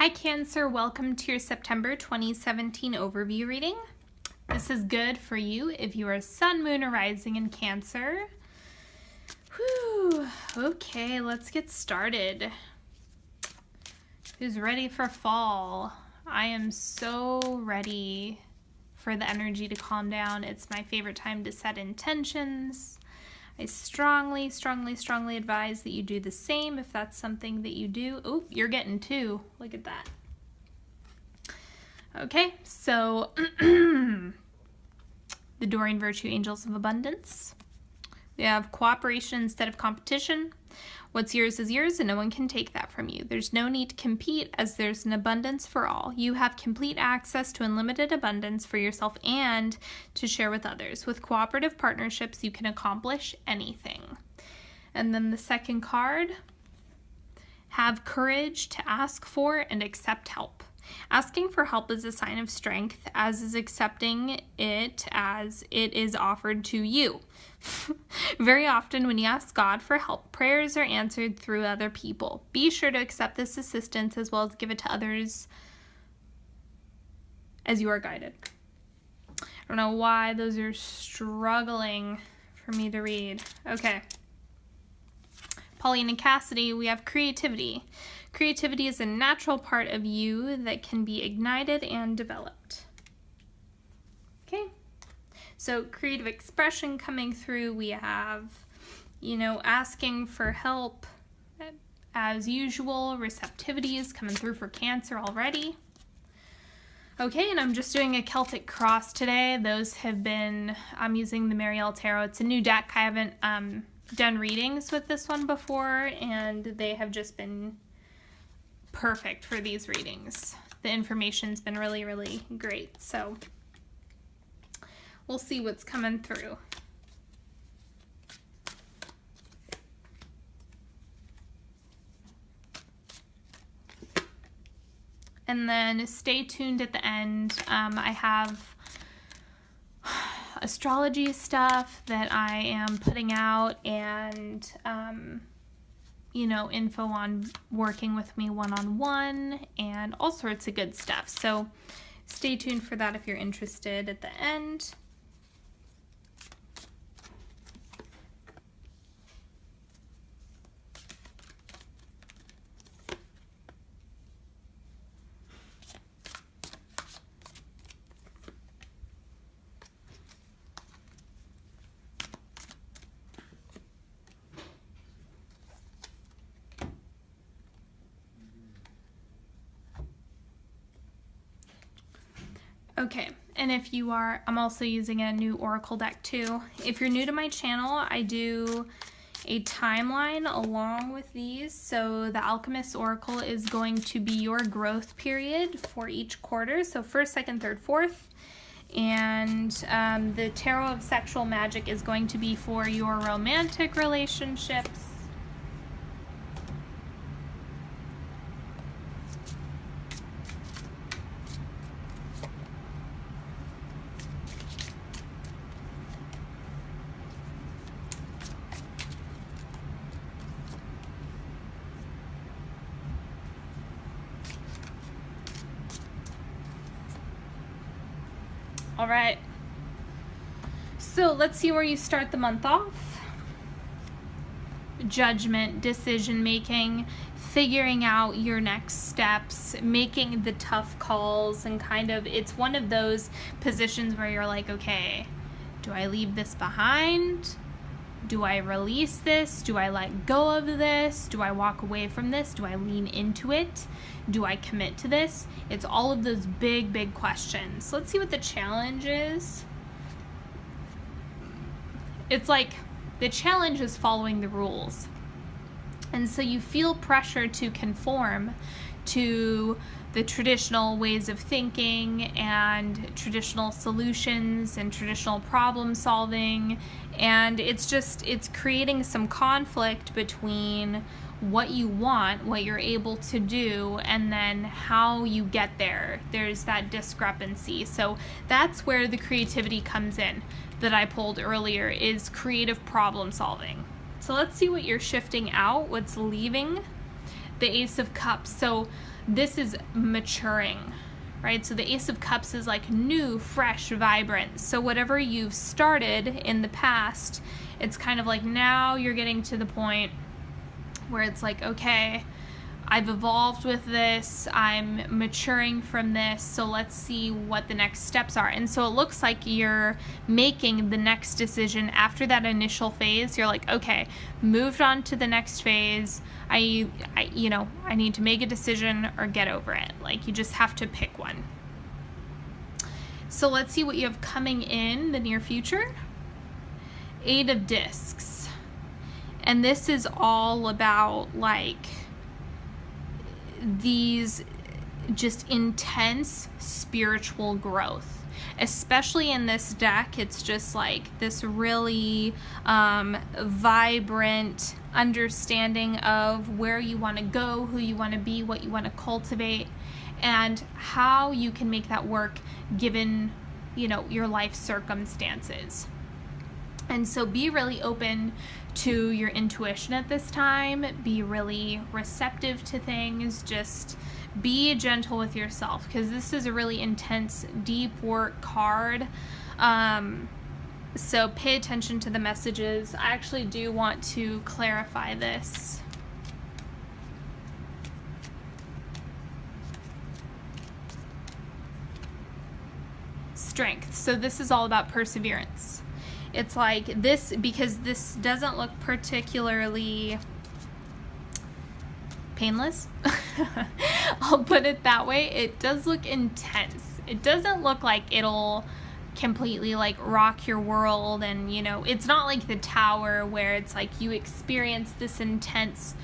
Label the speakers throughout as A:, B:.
A: Hi Cancer, welcome to your September 2017 overview reading. This is good for you if you are Sun, Moon, or Rising in Cancer. Whew. Okay, let's get started. Who's ready for fall? I am so ready for the energy to calm down. It's my favorite time to set intentions. I strongly advise that you do the same if that's something that you do. Oh, you're getting two. Look at that. Okay, so the Doreen Virtue Angels of Abundance. We have cooperation instead of competition. What's yours is yours and no one can take that from you. There's no need to compete as there's an abundance for all. You have complete access to unlimited abundance for yourself and to share with others. With cooperative partnerships, you can accomplish anything. And then the second card, have courage to ask for and accept help. Asking for help is a sign of strength, as is accepting it as it is offered to you. Very often when you ask God for help, prayers are answered through other people. Be sure to accept this assistance as well as give it to others as you are guided. I don't know why those are struggling for me to read. Okay. Paulina and Cassidy, we have creativity. Creativity is a natural part of you that can be ignited and developed. Okay. So creative expression coming through, we have, asking for help as usual. Receptivity is coming through for Cancer already. Okay, and I'm just doing a Celtic cross today. Those have been, I'm using the Marielle Tarot. It's a new deck. I haven't done readings with this one before, and they have just been perfect for these readings. The information's been really great. So we'll see what's coming through. And then stay tuned at the end. I have astrology stuff that I am putting out, and info on working with me one-on-one and all sorts of good stuff. So stay tuned for that if you're interested at the end. Okay, and if you are, I'm also using a new Oracle deck too. If you're new to my channel, I do a timeline along with these. So the Alchemist Oracle is going to be your growth period for each quarter. So first, second, third, fourth. And the Tarot of Sexual Magic is going to be for your romantic relationships. All right, so let's see where you start the month off. Judgment, decision making, figuring out your next steps, making the tough calls, and it's one of those positions where you're like, okay, do I leave this behind? Do I release this? Do I let go of this? Do I walk away from this? Do I lean into it? Do I commit to this? It's all of those big questions. Let's see what the challenge is. It's like the challenge is following the rules. And so you feel pressure to conform to the traditional ways of thinking and traditional solutions and traditional problem solving, and it's creating some conflict between what you want, what you're able to do, and then how you get there. There's that discrepancy. So that's where the creativity comes in that I pulled earlier, is creative problem solving. So let's see what you're shifting out, what's leaving the Ace of Cups. So this is maturing, right? So the Ace of Cups is like new, fresh, vibrant. So whatever you've started in the past, it's kind of like now you're getting to the point where it's like, okay, I've evolved with this, I'm maturing from this, so let's see what the next steps are. And so it looks like you're making the next decision after that initial phase. You're like, okay, moved on to the next phase. I need to make a decision or get over it. Like, you just have to pick one. So let's see what you have coming in the near future. 8 of Discs. And this is all about like these just intense spiritual growth. Especially in this deck, it's just like this really vibrant understanding of where you want to go, who you want to be, what you want to cultivate, and how you can make that work given, your life circumstances. And so be really open to your intuition at this time. Be really receptive to things. Just be gentle with yourself, because this is a really intense, deep work card. So pay attention to the messages. I actually do want to clarify this. Strength. So this is all about perseverance. It's like this, because this doesn't look particularly painless. I'll put it that way. It does look intense. It doesn't look like it'll completely like rock your world, and it's not like the Tower where it's like you experience this intense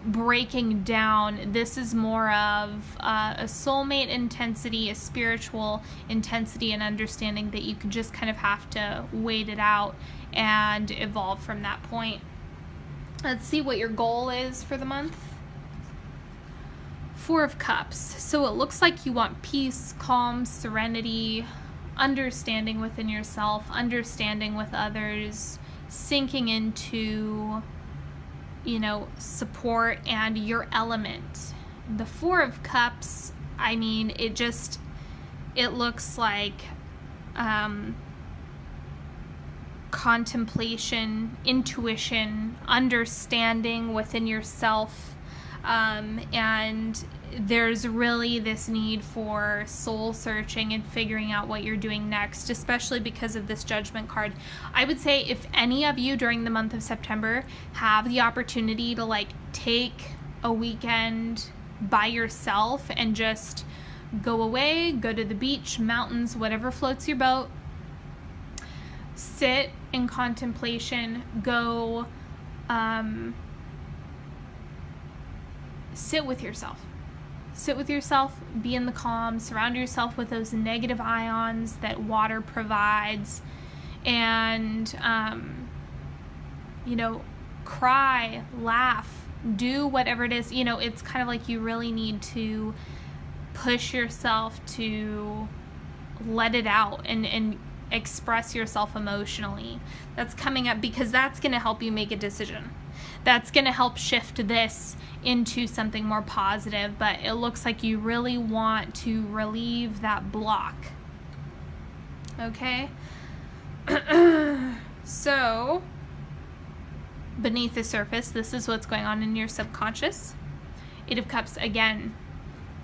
A: breaking down. This is more of a soulmate intensity, a spiritual intensity, and understanding that you can just kind of have to wait it out and evolve from that point. Let's see what your goal is for the month. 4 of Cups. So it looks like you want peace, calm, serenity, understanding within yourself, understanding with others, sinking into support and your element. The 4 of Cups, it looks like contemplation, intuition, understanding within yourself, and there's really this need for soul searching and figuring out what you're doing next, especially because of this Judgment card. I would say if any of you during the month of September have the opportunity to take a weekend by yourself and just go away, go to the beach, mountains, whatever floats your boat, sit in contemplation, go sit with yourself. Sit with yourself, be in the calm, surround yourself with those negative ions that water provides, and, cry, laugh, do whatever it is. It's kind of like you really need to push yourself to let it out and express yourself emotionally. That's coming up, because that's going to help you make a decision. That's going to help shift this into something more positive, but it looks like you really want to relieve that block. Okay? So, beneath the surface, this is what's going on in your subconscious. 8 of Cups, again,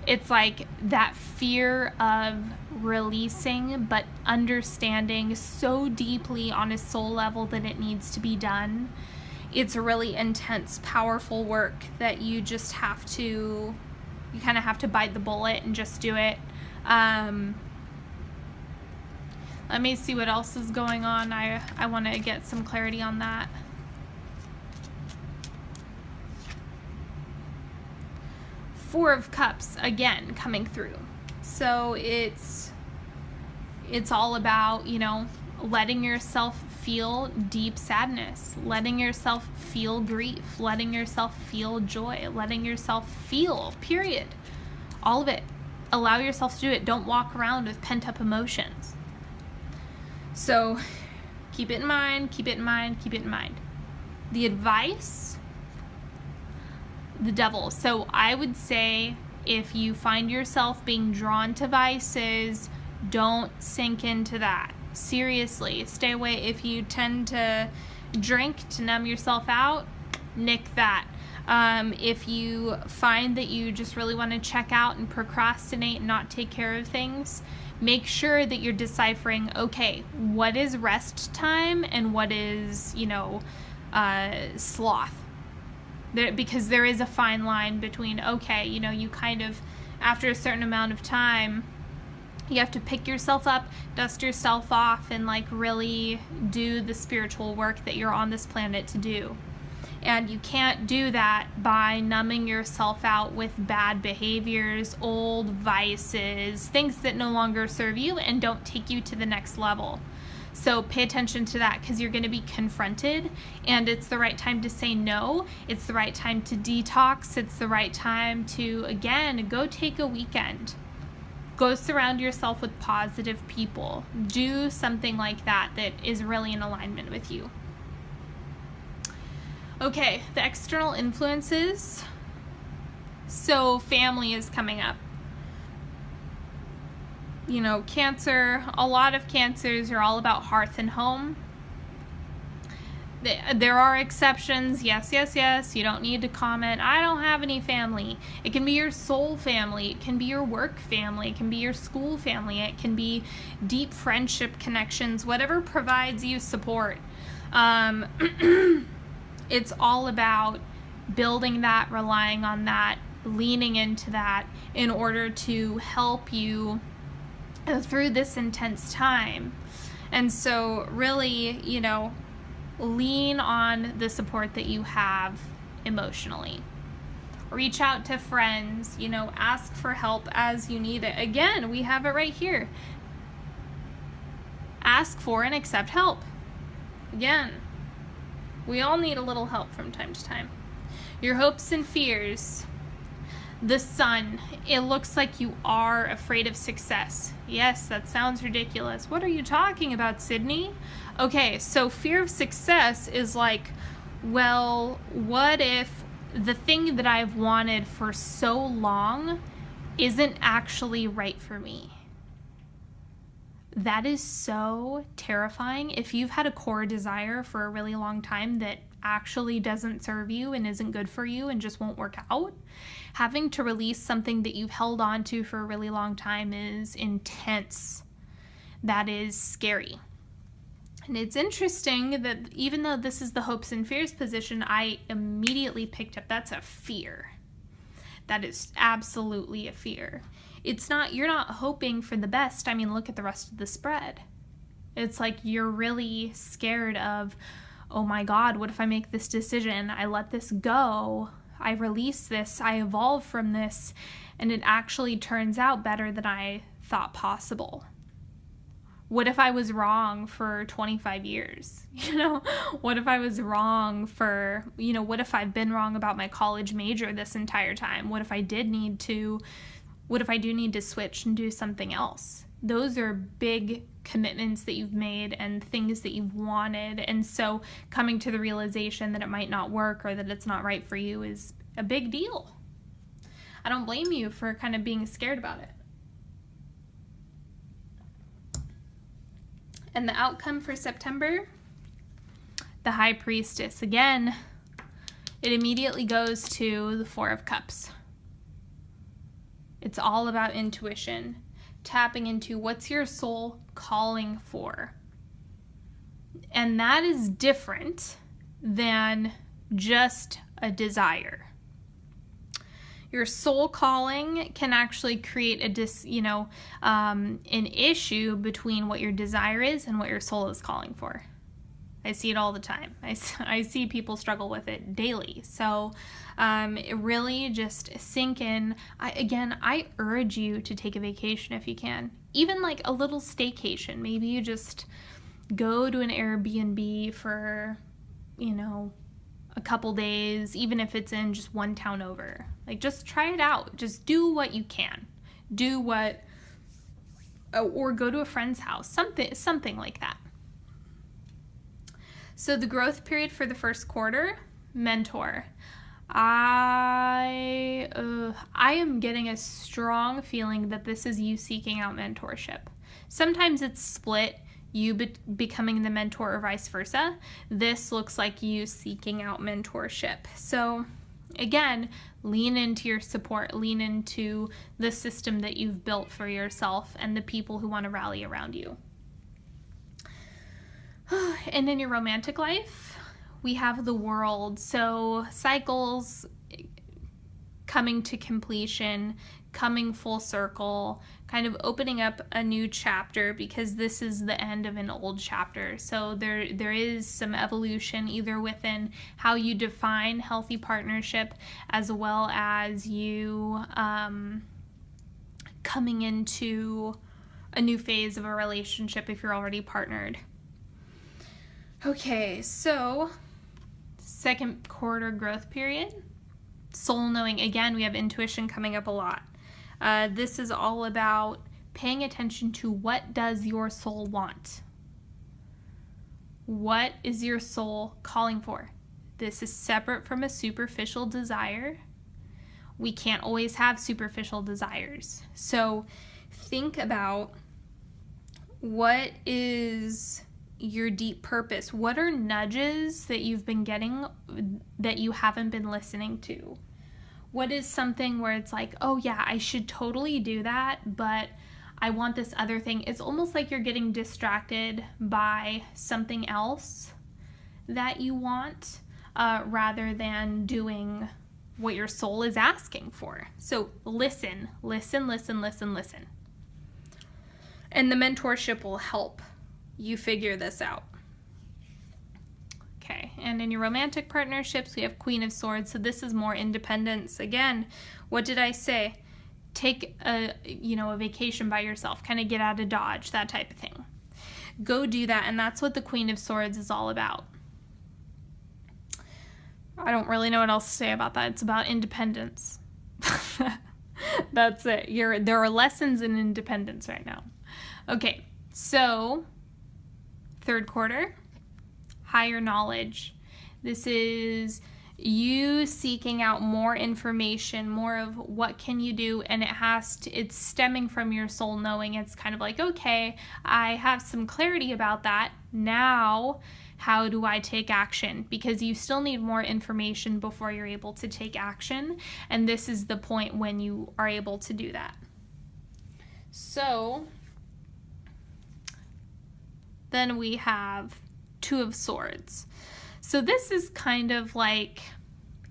A: it's like that fear of releasing, but understanding so deeply on a soul level that it needs to be done. It's a really intense, powerful work that you just have to, you kind of have to bite the bullet and just do it. Let me see what else is going on. I want to get some clarity on that. Four of Cups, again, coming through. So it's all about, letting yourself feel deep sadness, letting yourself feel grief, letting yourself feel joy, letting yourself feel, period. All of it. Allow yourself to do it. Don't walk around with pent-up emotions. So keep it in mind, keep it in mind, keep it in mind. The advice, the devil. So I would say if you find yourself being drawn to vices, don't sink into that. Seriously, stay away. If you tend to drink to numb yourself out, nick that. If you find that you just really want to check out and procrastinate and not take care of things, make sure that you're deciphering, okay, what is rest time and what is, sloth. Because there is a fine line between, okay, you kind of, after a certain amount of time, you have to pick yourself up, dust yourself off, and really do the spiritual work that you're on this planet to do. And you can't do that by numbing yourself out with bad behaviors, old vices, things that no longer serve you and don't take you to the next level. So pay attention to that, because you're going to be confronted, and it's the right time to say no. It's the right time to detox. It's the right time to, again, go take a weekend. Go surround yourself with positive people. Do something like that is really in alignment with you. Okay, the external influences. So family is coming up. Cancer, a lot of Cancers are all about hearth and home. There are exceptions. Yes. You don't need to comment, I don't have any family. It can be your soul family. It can be your work family. It can be your school family. It can be deep friendship connections, whatever provides you support. It's all about building that, relying on that, leaning into that in order to help you through this intense time. And so really, lean on the support that you have emotionally. Reach out to friends, ask for help as you need it. Again, we have it right here. Ask for and accept help. Again, we all need a little help from time to time. Your hopes and fears. The Sun. It looks like you are afraid of success. Yes, that sounds ridiculous. What are you talking about, Sydney? Okay, so fear of success is well, what if the thing that I've wanted for so long isn't actually right for me? That is so terrifying. If you've had a core desire for a really long time that actually doesn't serve you and isn't good for you and just won't work out, having to release something that you've held on to for a really long time is intense. That is scary. And it's interesting that even though this is the hopes and fears position, I immediately picked up that's a fear. That is absolutely a fear. It's not, you're not hoping for the best. I mean, look at the rest of the spread. It's like you're really scared of, oh my God, what if I make this decision? I let this go. I release this. I evolve from this. And it actually turns out better than I thought possible. What if I was wrong for 25 years? What if I was wrong for, what if I've been wrong about my college major this entire time? What if I do need to switch and do something else? Those are big commitments that you've made and things that you've wanted. And so coming to the realization that it might not work or that it's not right for you is a big deal. I don't blame you for kind of being scared about it. And the outcome for September, the High Priestess. Again, it immediately goes to the Four of Cups. It's all about intuition, tapping into what's your soul calling for. And that is different than just a desire. Your soul calling can actually create an issue between what your desire is and what your soul is calling for. I see it all the time. I see people struggle with it daily. So it really just sink in. I urge you to take a vacation if you can. Even like a little staycation. Maybe you just go to an Airbnb for, a couple days, even if it's in just one town over. Like, just try it out. Just do what you can. Or go to a friend's house. Something like that. So the growth period for the first quarter, mentor. I am getting a strong feeling that this is you seeking out mentorship. Sometimes it's split, you becoming the mentor or vice versa. This looks like you seeking out mentorship. So again, lean into your support, lean into the system that you've built for yourself and the people who want to rally around you. And in your romantic life, we have the World. So cycles coming to completion, coming full circle, kind of opening up a new chapter, because this is the end of an old chapter. So there is some evolution either within how you define healthy partnership, as well as you coming into a new phase of a relationship if you're already partnered. Okay, so second quarter growth period. Soul knowing. Again, we have intuition coming up a lot. This is all about paying attention to what does your soul want. What is your soul calling for? This is separate from a superficial desire. We can't always have superficial desires. So think about what is your deep purpose. What are nudges that you've been getting that you haven't been listening to? What is something where it's like, oh yeah, I should totally do that, but I want this other thing. It's almost like you're getting distracted by something else that you want, rather than doing what your soul is asking for. So listen. And the mentorship will help you figure this out. Okay, and in your romantic partnerships, we have Queen of Swords. So this is more independence. Again, what did I say? Take a vacation by yourself, kind of get out of Dodge, that type of thing. Go do that, and that's what the Queen of Swords is all about. I don't really know what else to say about that. It's about independence. That's it. There are lessons in independence right now. Okay, so third quarter, higher knowledge. This is you seeking out more information, more of what can you do, and it's stemming from your soul knowing. It's kind of like, okay, I have some clarity about that. Now, how do I take action? Because you still need more information before you're able to take action, and this is the point when you are able to do that. So then we have Two of Swords. So this is kind of like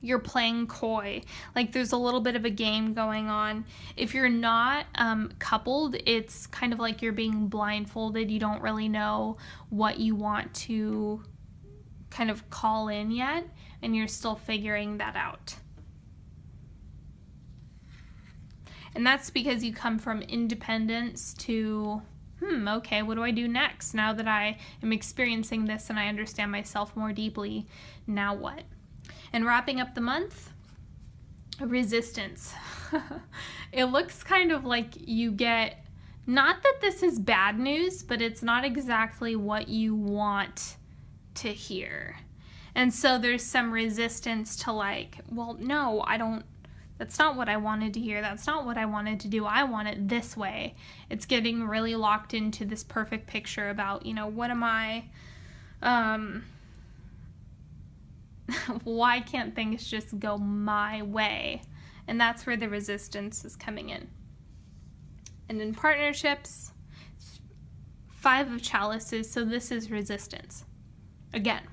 A: you're playing coy. Like there's a little bit of a game going on. If you're not coupled, it's kind of like you're being blindfolded. You don't really know what you want to kind of call in yet, and you're still figuring that out. And that's because you come from independence to okay, what do I do next? Now that I am experiencing this and I understand myself more deeply, now what? And wrapping up the month, resistance. It looks kind of like you get, not that this is bad news, but it's not exactly what you want to hear. And so there's some resistance to like, well, no, that's not what I wanted to hear. That's not what I wanted to do. I want it this way. It's getting really locked into this perfect picture about, what am I, why can't things just go my way? And that's where the resistance is coming in. And in partnerships, 5 of Chalices, so this is resistance. Again,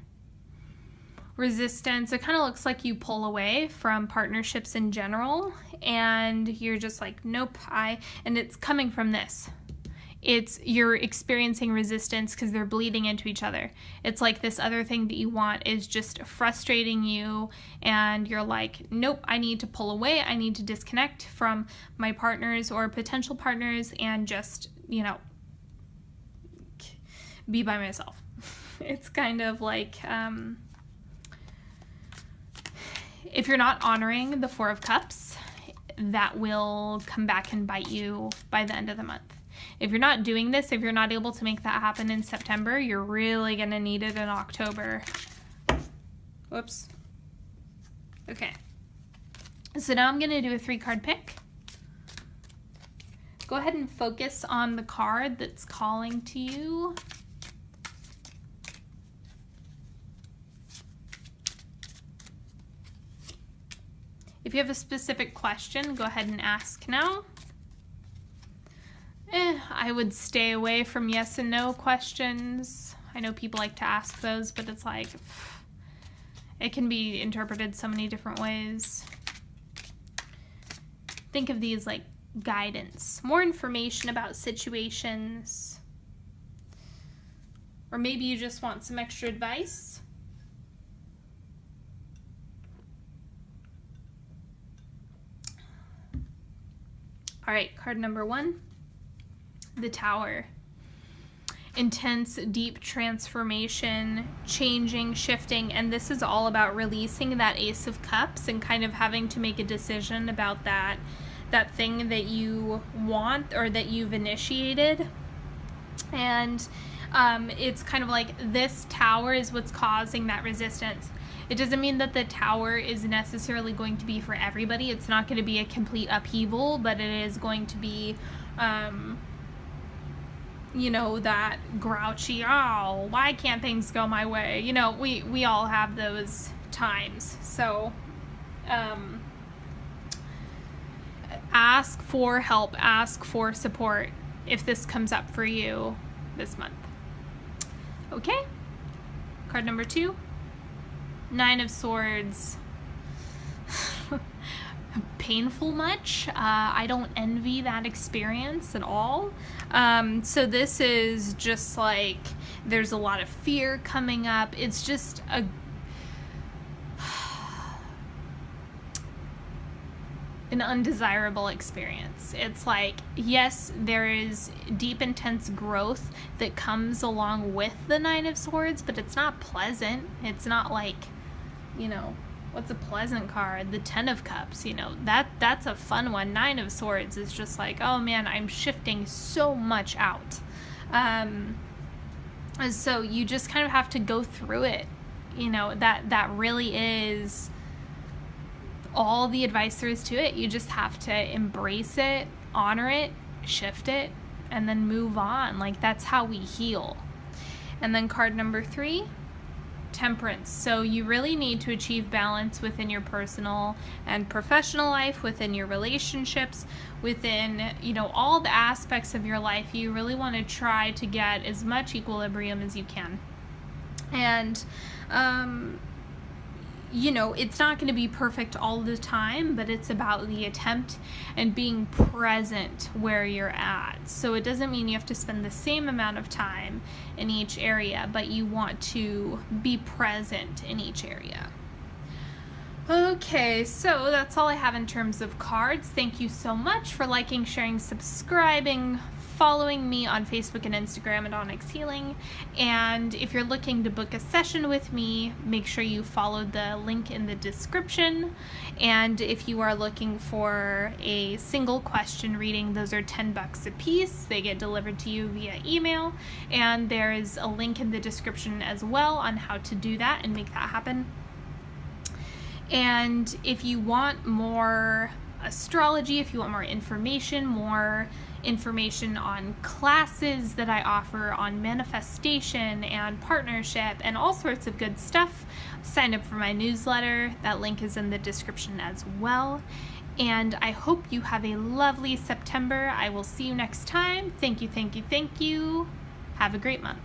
A: resistance, it kind of looks like you pull away from partnerships in general, and you're just like, nope, and it's coming from this. You're experiencing resistance because they're bleeding into each other. It's like this other thing that you want is just frustrating you, and you're like, nope, I need to pull away. I need to disconnect from my partners or potential partners and just, be by myself. It's kind of like, if you're not honoring the 4 of Cups, that will come back and bite you by the end of the month. If you're not doing this, if you're not able to make that happen in September, you're really going to need it in October. Whoops. Okay. So now I'm going to do a 3-card pick. Go ahead and focus on the card that's calling to you. If you have a specific question, go ahead and ask now. I would stay away from yes and no questions. I know people like to ask those, but it's like, it can be interpreted so many different ways. Think of these like guidance, more information about situations, or maybe you just want some extra advice. All right, card number 1, the Tower. Intense, deep transformation, changing, shifting, and this is all about releasing that Ace of Cups and kind of having to make a decision about that thing that you want or that you've initiated. And it's kind of like this Tower is what's causing that resistance. It doesn't mean that the Tower is necessarily going to be for everybody. It's not going to be a complete upheaval, but it is going to be you know, that grouchy, oh, why can't things go my way? You know, we all have those times. So ask for help, ask for support if this comes up for you this month. Okay, card number 2, 9 of Swords. Painful much. I don't envy that experience at all. So this is just like, there's a lot of fear coming up. It's just an undesirable experience. It's like, yes, there is deep, intense growth that comes along with the 9 of Swords, but it's not pleasant. It's not like, you know, what's a pleasant card? The 10 of Cups, you know, that's a fun one. 9 of Swords is just like, oh man, I'm shifting so much out. So you just kind of have to go through it. You know, that really is all the advice there is to it. You just have to embrace it, honor it, shift it, and then move on. Like, that's how we heal. And then card number 3, Temperance. So you really need to achieve balance within your personal and professional life, within your relationships, within, you know, all the aspects of your life. You really want to try to get as much equilibrium as you can. And you know, it's not going to be perfect all the time, but it's about the attempt and being present where you're at. So it doesn't mean you have to spend the same amount of time in each area, but you want to be present in each area. Okay, so that's all I have in terms of cards. Thank you so much for liking, sharing, subscribing, following me on Facebook and Instagram at Onyx Healing. And if you're looking to book a session with me, make sure you follow the link in the description. And if you are looking for a single question reading, those are $10 a piece. They get delivered to you via email. And there's a link in the description as well on how to do that and make that happen. And if you want more astrology, if you want more information on classes that I offer on manifestation and partnership and all sorts of good stuff, sign up for my newsletter. That link is in the description as well. And I hope you have a lovely September. I will see you next time. Thank you, thank you, thank you. Have a great month.